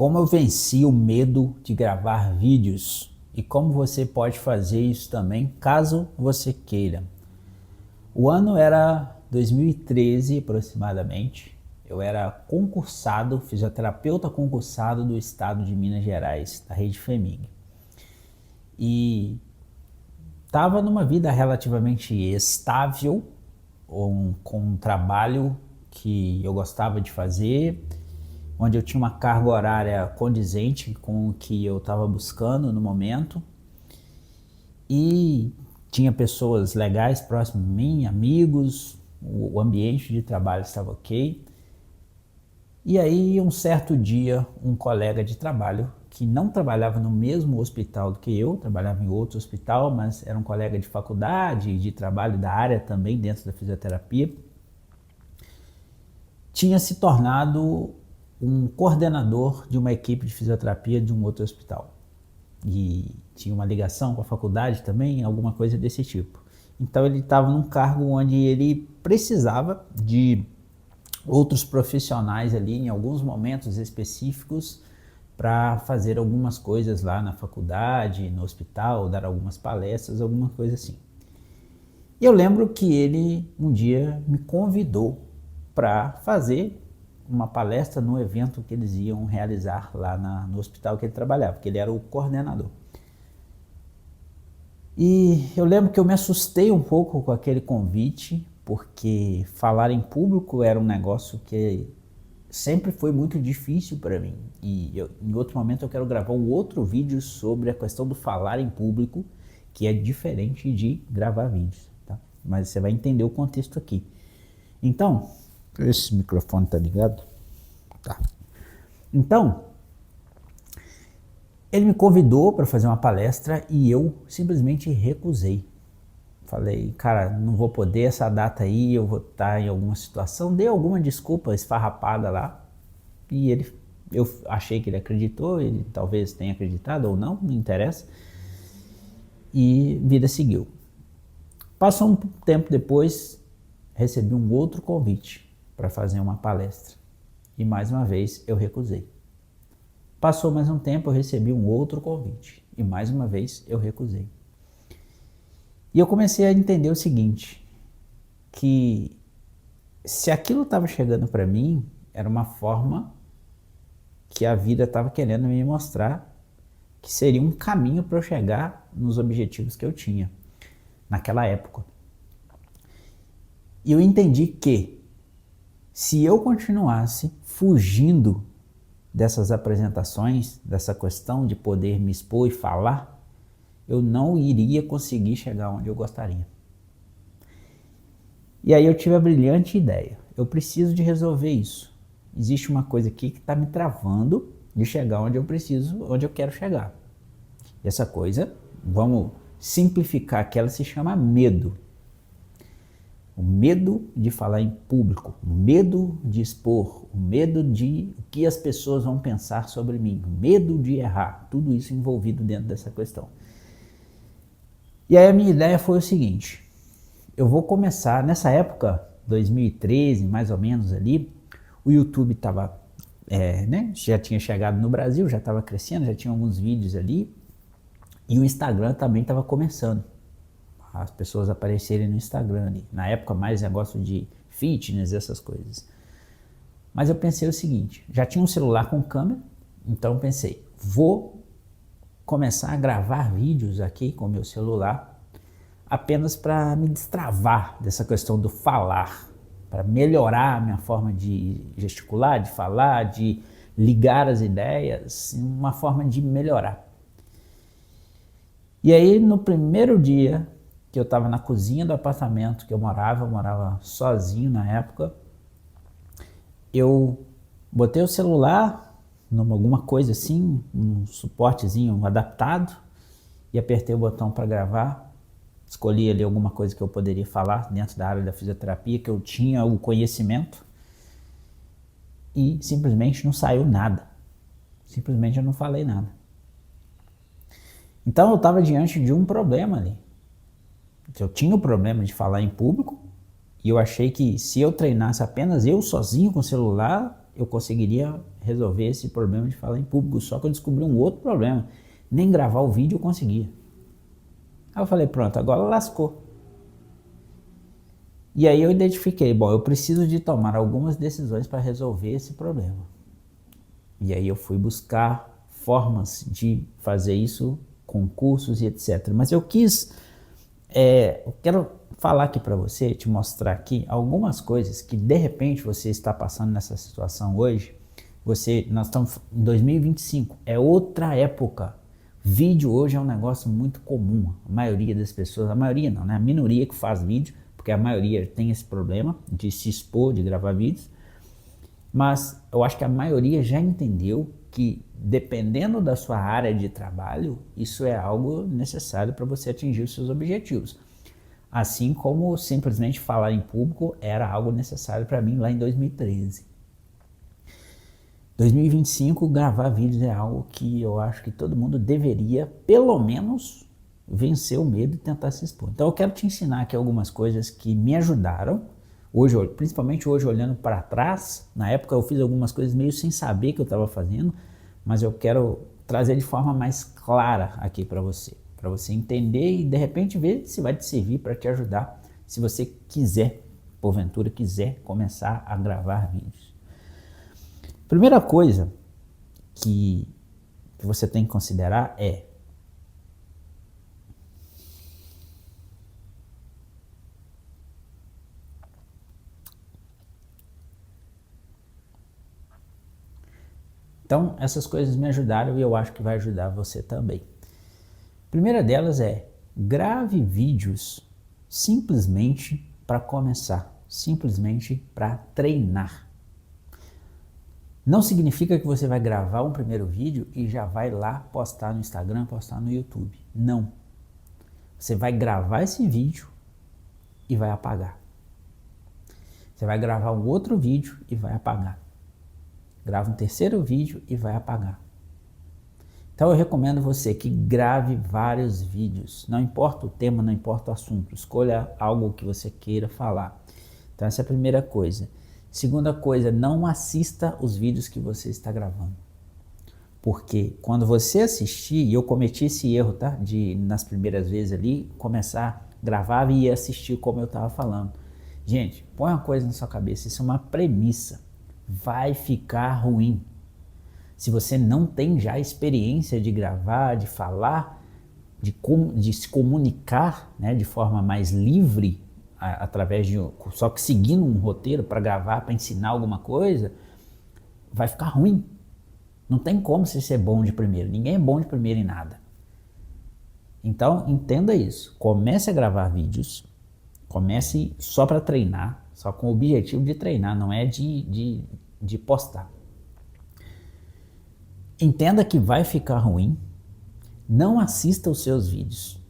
Como eu venci o medo de gravar vídeos e como você pode fazer isso também caso você queira. O ano era 2013 aproximadamente. Eu era concursado, fisioterapeuta concursado do estado de Minas Gerais, da rede FHEMIG. E estava numa vida relativamente estável, com um trabalho que eu gostava de fazer, onde eu tinha uma carga horária condizente com o que eu estava buscando no momento, e tinha pessoas legais próximas de mim, amigos, o ambiente de trabalho estava ok. E aí, um certo dia, um colega de trabalho, que não trabalhava no mesmo hospital do que eu, trabalhava em outro hospital, mas era um colega de faculdade, de trabalho da área também dentro da fisioterapia, tinha se tornado um coordenador de uma equipe de fisioterapia de um outro hospital. E tinha uma ligação com a faculdade também, alguma coisa desse tipo. Então ele estava num cargo onde ele precisava de outros profissionais ali em alguns momentos específicos para fazer algumas coisas lá na faculdade, no hospital, dar algumas palestras, alguma coisa assim. E eu lembro que ele um dia me convidou para fazer uma palestra no evento que eles iam realizar lá no hospital que ele trabalhava, porque ele era o coordenador. E eu lembro que eu me assustei um pouco com aquele convite, porque falar em público era um negócio que sempre foi muito difícil para mim. E em outro momento eu quero gravar um outro vídeo sobre a questão do falar em público, que é diferente de gravar vídeos, tá? Mas você vai entender o contexto aqui. Então, esse microfone tá ligado? Tá. Então, ele me convidou para fazer uma palestra e eu simplesmente recusei. Falei, cara, não vou poder essa data aí, eu vou estar em alguma situação. Dei alguma desculpa esfarrapada lá. E eu achei que ele acreditou, ele talvez tenha acreditado ou não interessa. E vida seguiu. Passou um tempo depois, recebi um outro convite para fazer uma palestra. E mais uma vez eu recusei. Passou mais um tempo, eu recebi um outro convite. E mais uma vez eu recusei. E eu comecei a entender o seguinte, que se aquilo estava chegando para mim, era uma forma que a vida estava querendo me mostrar que seria um caminho para eu chegar nos objetivos que eu tinha naquela época. E eu entendi que se eu continuasse fugindo dessas apresentações, dessa questão de poder me expor e falar, eu não iria conseguir chegar onde eu gostaria. E aí eu tive a brilhante ideia, eu preciso de resolver isso. Existe uma coisa aqui que está me travando de chegar onde eu preciso, onde eu quero chegar. E essa coisa, vamos simplificar, que ela se chama medo. O medo de falar em público, o medo de expor, o medo de o que as pessoas vão pensar sobre mim, o medo de errar, tudo isso envolvido dentro dessa questão. E aí a minha ideia foi o seguinte, eu vou começar, nessa época, 2013, mais ou menos ali, o YouTube estava, já tinha chegado no Brasil, já estava crescendo, já tinha alguns vídeos ali, e o Instagram também estava começando. As pessoas aparecerem no Instagram ali. Na época mais negócio de fitness, essas coisas. Mas eu pensei o seguinte, já tinha um celular com câmera, então eu pensei, vou começar a gravar vídeos aqui com o meu celular, apenas para me destravar dessa questão do falar, para melhorar a minha forma de gesticular, de falar, de ligar as ideias, uma forma de melhorar. E aí no primeiro dia que eu estava na cozinha do apartamento que eu morava sozinho na época, eu botei o celular numa alguma coisa assim, um suportezinho adaptado, e apertei o botão para gravar, escolhi ali alguma coisa que eu poderia falar dentro da área da fisioterapia, que eu tinha o conhecimento, e simplesmente não saiu nada, simplesmente eu não falei nada. Então eu estava diante de um problema ali. Eu tinha o problema de falar em público e eu achei que se eu treinasse apenas eu sozinho com o celular, eu conseguiria resolver esse problema de falar em público, só que eu descobri um outro problema, nem gravar o vídeo eu conseguia. Aí eu falei, pronto, agora lascou. E aí eu identifiquei, bom, eu preciso de tomar algumas decisões para resolver esse problema. E aí eu fui buscar formas de fazer isso, concursos e etc. Mas eu quero falar aqui para você, te mostrar aqui algumas coisas que de repente você está passando nessa situação hoje. Nós estamos em 2025, é outra época. Vídeo hoje é um negócio muito comum. A maioria das pessoas, a maioria não, né? A minoria que faz vídeo, porque a maioria tem esse problema de se expor, de gravar vídeos. Mas eu acho que a maioria já entendeu que, dependendo da sua área de trabalho, isso é algo necessário para você atingir os seus objetivos. Assim como simplesmente falar em público era algo necessário para mim lá em 2013. 2025, gravar vídeos é algo que eu acho que todo mundo deveria, pelo menos, vencer o medo e tentar se expor. Então eu quero te ensinar aqui algumas coisas que me ajudaram, hoje, principalmente hoje olhando para trás. Na época eu fiz algumas coisas meio sem saber que eu estava fazendo, mas eu quero trazer de forma mais clara aqui para você entender e de repente ver se vai te servir para te ajudar, se você quiser, porventura quiser começar a gravar vídeos. Primeira coisa que você tem que considerar é então, essas coisas me ajudaram e eu acho que vai ajudar você também. A primeira delas é grave vídeos simplesmente para começar, simplesmente para treinar. Não significa que você vai gravar um primeiro vídeo e já vai lá postar no Instagram, postar no YouTube. Não. Você vai gravar esse vídeo e vai apagar. Você vai gravar um outro vídeo e vai apagar. Grava um terceiro vídeo e vai apagar. Então eu recomendo você que grave vários vídeos. Não importa o tema, não importa o assunto. Escolha algo que você queira falar. Então essa é a primeira coisa. Segunda coisa, não assista os vídeos que você está gravando. Porque quando você assistir, e eu cometi esse erro, tá? De nas primeiras vezes ali, começar, gravava e ia assistir como eu estava falando. Gente, põe uma coisa na sua cabeça, isso é uma premissa. Vai ficar ruim. Se você não tem já experiência de gravar, de falar, de se comunicar, né, de forma mais livre, através de só que seguindo um roteiro para gravar, para ensinar alguma coisa, vai ficar ruim. Não tem como você ser bom de primeiro. Ninguém é bom de primeiro em nada. Então entenda isso. Comece a gravar vídeos. Comece só para treinar, só com o objetivo de treinar, não é de postar. Entenda que vai ficar ruim. Não assista os seus vídeos.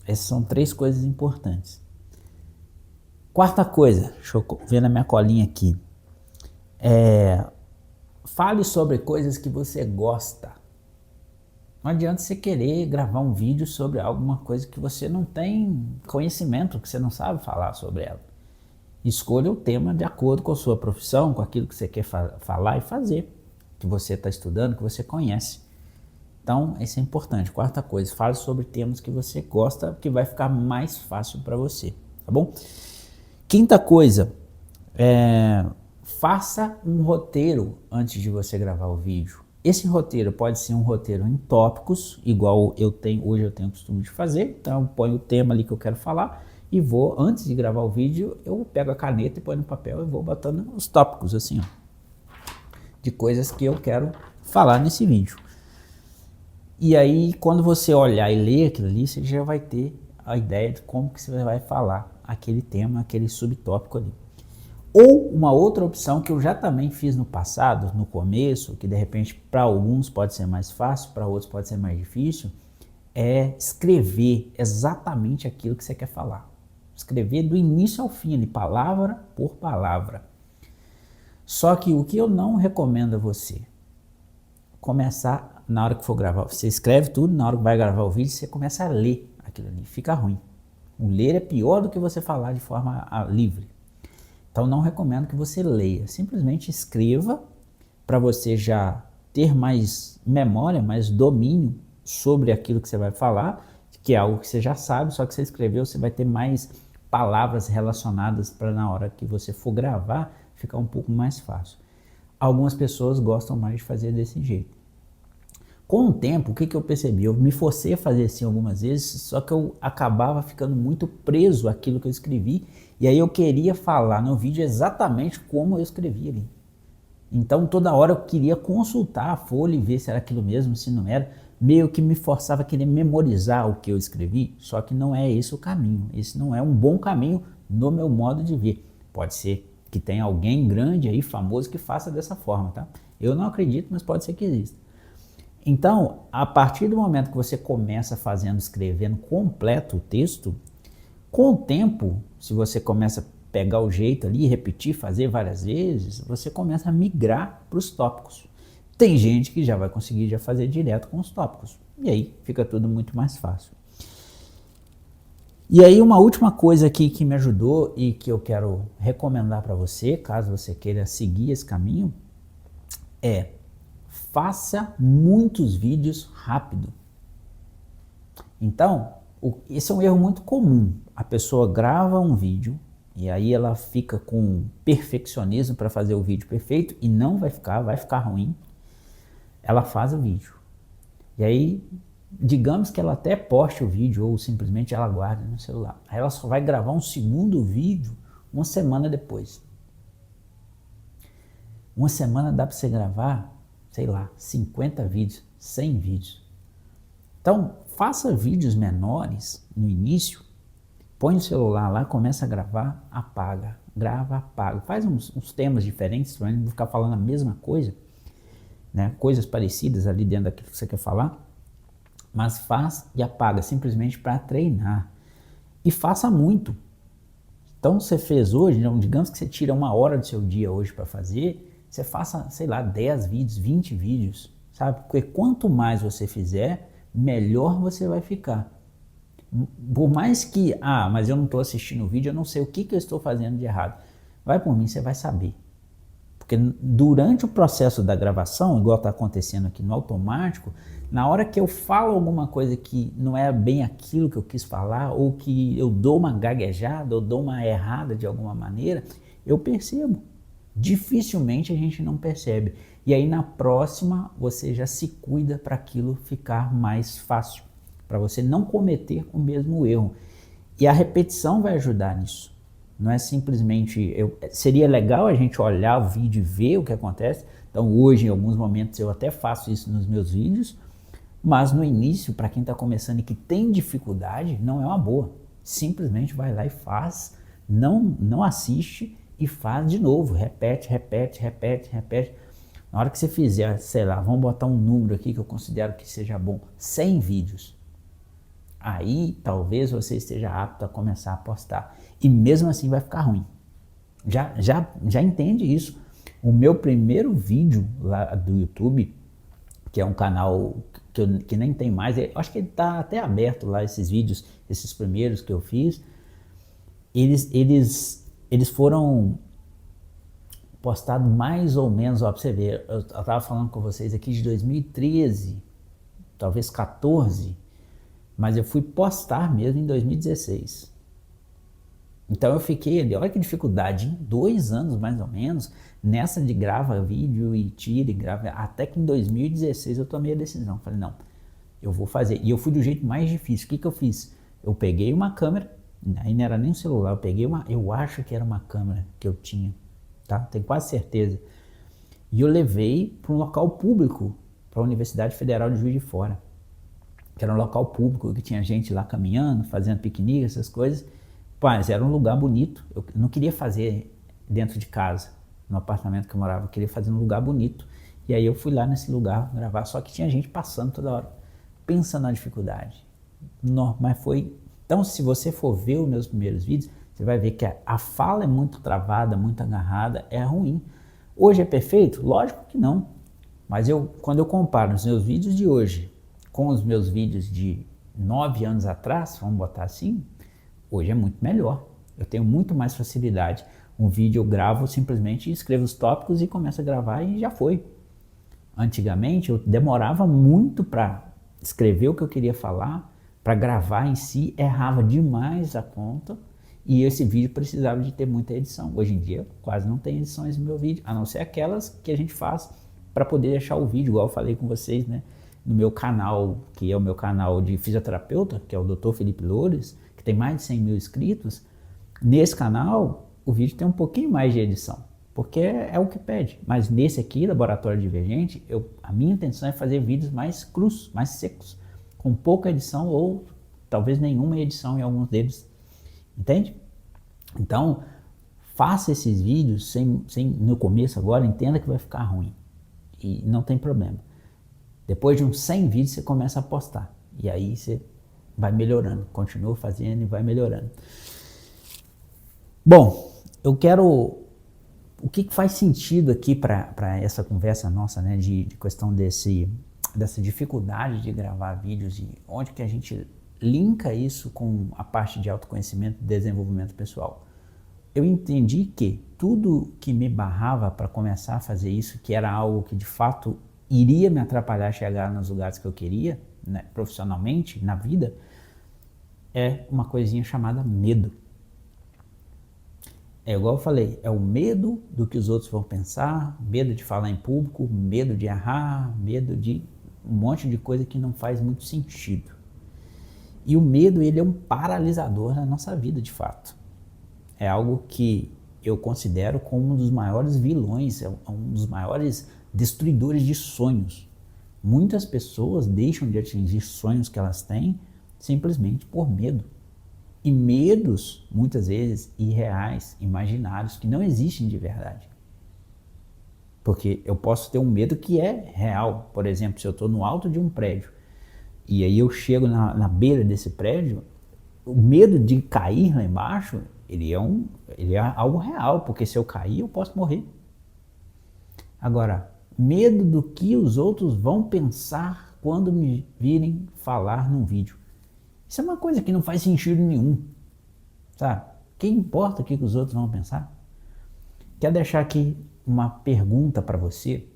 Essas são 3 coisas importantes. Quarta coisa, deixa eu ver na minha colinha aqui. Fale sobre coisas que você gosta. Não adianta você querer gravar um vídeo sobre alguma coisa que você não tem conhecimento, que você não sabe falar sobre ela. Escolha o tema de acordo com a sua profissão, com aquilo que você quer falar e fazer, que você está estudando, que você conhece. Então, isso é importante. Quarta coisa, fale sobre temas que você gosta, que vai ficar mais fácil para você, tá bom? Quinta coisa, faça um roteiro antes de você gravar o vídeo. Esse roteiro pode ser um roteiro em tópicos, igual hoje eu tenho o costume de fazer. Então eu ponho o tema ali que eu quero falar e vou, antes de gravar o vídeo, eu pego a caneta e ponho no papel e vou botando os tópicos assim, ó, de coisas que eu quero falar nesse vídeo. E aí quando você olhar e ler aquilo ali, você já vai ter a ideia de como que você vai falar aquele tema, aquele subtópico ali. Ou uma outra opção que eu já também fiz no passado, no começo, que de repente para alguns pode ser mais fácil, para outros pode ser mais difícil, é escrever exatamente aquilo que você quer falar. Escrever do início ao fim, palavra por palavra. Só que o que eu não recomendo a você, começar na hora que for gravar, você escreve tudo, na hora que vai gravar o vídeo, você começa a ler aquilo ali, fica ruim. O ler é pior do que você falar de forma livre. Então não recomendo que você leia, simplesmente escreva para você já ter mais memória, mais domínio sobre aquilo que você vai falar, que é algo que você já sabe, só que você escreveu, você vai ter mais palavras relacionadas para na hora que você for gravar, ficar um pouco mais fácil. Algumas pessoas gostam mais de fazer desse jeito. Com o tempo, o que eu percebi? Eu me forcei a fazer assim algumas vezes, só que eu acabava ficando muito preso àquilo que eu escrevi, e aí eu queria falar no vídeo exatamente como eu escrevi ali. Então toda hora eu queria consultar a folha e ver se era aquilo mesmo, se não era, meio que me forçava a querer memorizar o que eu escrevi, só que não é esse o caminho, esse não é um bom caminho no meu modo de ver. Pode ser que tenha alguém grande aí, famoso, que faça dessa forma, tá? Eu não acredito, mas pode ser que exista. Então, a partir do momento que você começa fazendo, escrevendo completo o texto, com o tempo, se você começa a pegar o jeito ali, repetir, fazer várias vezes, você começa a migrar para os tópicos. Tem gente que já vai conseguir já fazer direto com os tópicos, e aí fica tudo muito mais fácil. E aí uma última coisa aqui que me ajudou e que eu quero recomendar para você, caso você queira seguir esse caminho, é: faça muitos vídeos rápido. Então, esse é um erro muito comum. A pessoa grava um vídeo e aí ela fica com perfeccionismo para fazer o vídeo perfeito e não vai ficar ruim. Ela faz o vídeo. E aí, digamos que ela até poste o vídeo ou simplesmente ela guarda no celular. Aí ela só vai gravar um segundo vídeo uma semana depois. Uma semana dá para você gravar, sei lá, 50 vídeos, 100 vídeos. Então, faça vídeos menores no início, põe o celular lá, começa a gravar, apaga, grava, apaga. Faz uns temas diferentes, para não ficar falando a mesma coisa, né? Coisas parecidas ali dentro daquilo que você quer falar, mas faz e apaga, simplesmente para treinar. E faça muito. Então, você fez hoje, digamos que você tira 1 hora do seu dia hoje para fazer, você faça, sei lá, 10 vídeos, 20 vídeos, sabe? Porque quanto mais você fizer, melhor você vai ficar. Por mais que, mas eu não estou assistindo o vídeo, eu não sei o que eu estou fazendo de errado. Vai por mim, você vai saber. Porque durante o processo da gravação, igual está acontecendo aqui no automático, na hora que eu falo alguma coisa que não é bem aquilo que eu quis falar, ou que eu dou uma gaguejada, ou dou uma errada de alguma maneira, eu percebo. Dificilmente a gente não percebe. E aí na próxima você já se cuida para aquilo ficar mais fácil, para você não cometer o mesmo erro. E a repetição vai ajudar nisso. Não é simplesmente... seria legal a gente olhar o vídeo e ver o que acontece. Então hoje, em alguns momentos, eu até faço isso nos meus vídeos, mas no início, para quem está começando e que tem dificuldade, não é uma boa. Simplesmente vai lá e faz, não assiste e faz de novo. Repete, repete, repete, repete. Na hora que você fizer, sei lá, vamos botar um número aqui que eu considero que seja bom, 100 vídeos. Aí talvez você esteja apto a começar a postar. E mesmo assim vai ficar ruim. Já entende isso. O meu primeiro vídeo lá do YouTube, que é um canal que nem tem mais, acho que ele está até aberto lá, esses vídeos, esses primeiros que eu fiz, eles foram postados mais ou menos, ó, para você ver, eu estava falando com vocês aqui de 2013, talvez 14, mas eu fui postar mesmo em 2016. Então eu fiquei ali, olha que dificuldade, em 2 anos mais ou menos, nessa de grava vídeo e tira e grava, até que em 2016 eu tomei a decisão, falei não, eu vou fazer, e eu fui do jeito mais difícil. O que eu fiz? Eu peguei uma câmera, aí não era nem um celular, eu peguei eu acho que era uma câmera que eu tinha, tá? Tenho quase certeza, e eu levei para um local público, para a Universidade Federal de Juiz de Fora, que era um local público, que tinha gente lá caminhando, fazendo piquenique, essas coisas. Mas era um lugar bonito, eu não queria fazer dentro de casa, no apartamento que eu morava, eu queria fazer num lugar bonito. E aí eu fui lá nesse lugar gravar, só que tinha gente passando toda hora. Pensa na dificuldade. Não, mas foi... Então, se você for ver os meus primeiros vídeos, você vai ver que a fala é muito travada, muito agarrada, é ruim. Hoje é perfeito? Lógico que não. Mas quando eu comparo os meus vídeos de hoje com os meus vídeos de 9 anos atrás, vamos botar assim, hoje é muito melhor. Eu tenho muito mais facilidade. Um vídeo eu gravo simplesmente, escrevo os tópicos e começo a gravar e já foi. Antigamente eu demorava muito para escrever o que eu queria falar, para gravar em si, errava demais a conta e esse vídeo precisava de ter muita edição. Hoje em dia quase não tem edições no meu vídeo, a não ser aquelas que a gente faz para poder deixar o vídeo, igual eu falei com vocês, né? No meu canal, que é o meu canal de fisioterapeuta, que é o Dr. Felipe Loures, que tem mais de 100 mil inscritos. Nesse canal o vídeo tem um pouquinho mais de edição, porque é o que pede. Mas nesse aqui, Laboratório Divergente, a minha intenção é fazer vídeos mais crus, mais secos, com pouca edição ou talvez nenhuma edição em alguns deles. Entende? Então, faça esses vídeos no começo agora, entenda que vai ficar ruim. E não tem problema. Depois de uns 100 vídeos, você começa a postar. E aí você vai melhorando, continua fazendo e vai melhorando. Bom, eu quero... O que faz sentido aqui para essa conversa nossa, né, de questão dessa dificuldade de gravar vídeos e onde que a gente linka isso com a parte de autoconhecimento e desenvolvimento pessoal? Eu entendi que tudo que me barrava para começar a fazer isso, que era algo que de fato iria me atrapalhar a chegar nos lugares que eu queria, né, profissionalmente, na vida, é uma coisinha chamada medo. É igual eu falei, é o medo do que os outros vão pensar, medo de falar em público, medo de errar, medo de um monte de coisa que não faz muito sentido. E o medo, ele é um paralisador na nossa vida, de fato. É algo que eu considero como um dos maiores vilões, é um dos maiores destruidores de sonhos. Muitas pessoas deixam de atingir sonhos que elas têm simplesmente por medo. E medos, muitas vezes, irreais, imaginários, que não existem de verdade. Porque eu posso ter um medo que é real. Por exemplo, se eu estou no alto de um prédio e aí eu chego na beira desse prédio, o medo de cair lá embaixo, ele é algo real, porque se eu cair eu posso morrer. Agora, medo do que os outros vão pensar quando me virem falar num vídeo. Isso é uma coisa que não faz sentido nenhum, sabe? Quem importa o que os outros vão pensar? Quero deixar aqui uma pergunta para você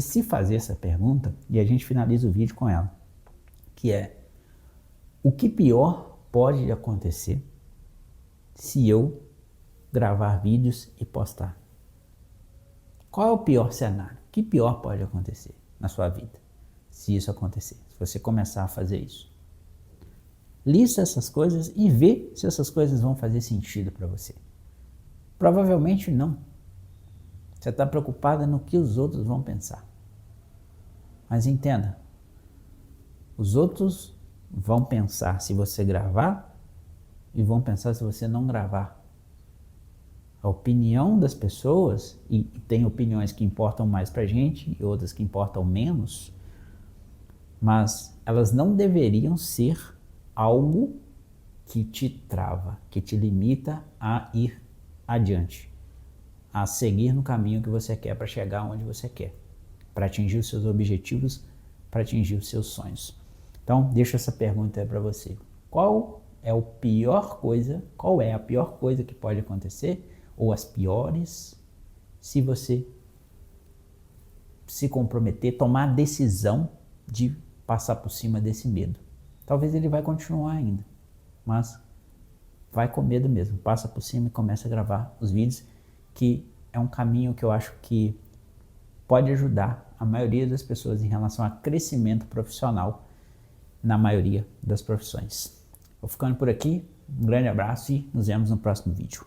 se fazer essa pergunta e a gente finaliza o vídeo com ela, que é: o que pior pode acontecer se eu gravar vídeos e postar? Qual é o pior cenário? O que pior pode acontecer na sua vida se isso acontecer, se você começar a fazer isso? Lista essas coisas e vê se essas coisas vão fazer sentido para você. Provavelmente não. Você está preocupada no que os outros vão pensar. Mas entenda, os outros vão pensar se você gravar e vão pensar se você não gravar. A opinião das pessoas, e tem opiniões que importam mais para a gente e outras que importam menos, mas elas não deveriam ser algo que te trava, que te limita a ir adiante, a seguir no caminho que você quer para chegar onde você quer, para atingir os seus objetivos, para atingir os seus sonhos. Então, deixa essa pergunta aí para você. Qual é a pior coisa que pode acontecer, ou as piores, se você se comprometer, tomar a decisão de passar por cima desse medo? Talvez ele vai continuar ainda, mas vai com medo mesmo. Passa por cima e começa a gravar os vídeos, que é um caminho que eu acho que pode ajudar a maioria das pessoas em relação a crescimento profissional na maioria das profissões. Vou ficando por aqui, um grande abraço e nos vemos no próximo vídeo.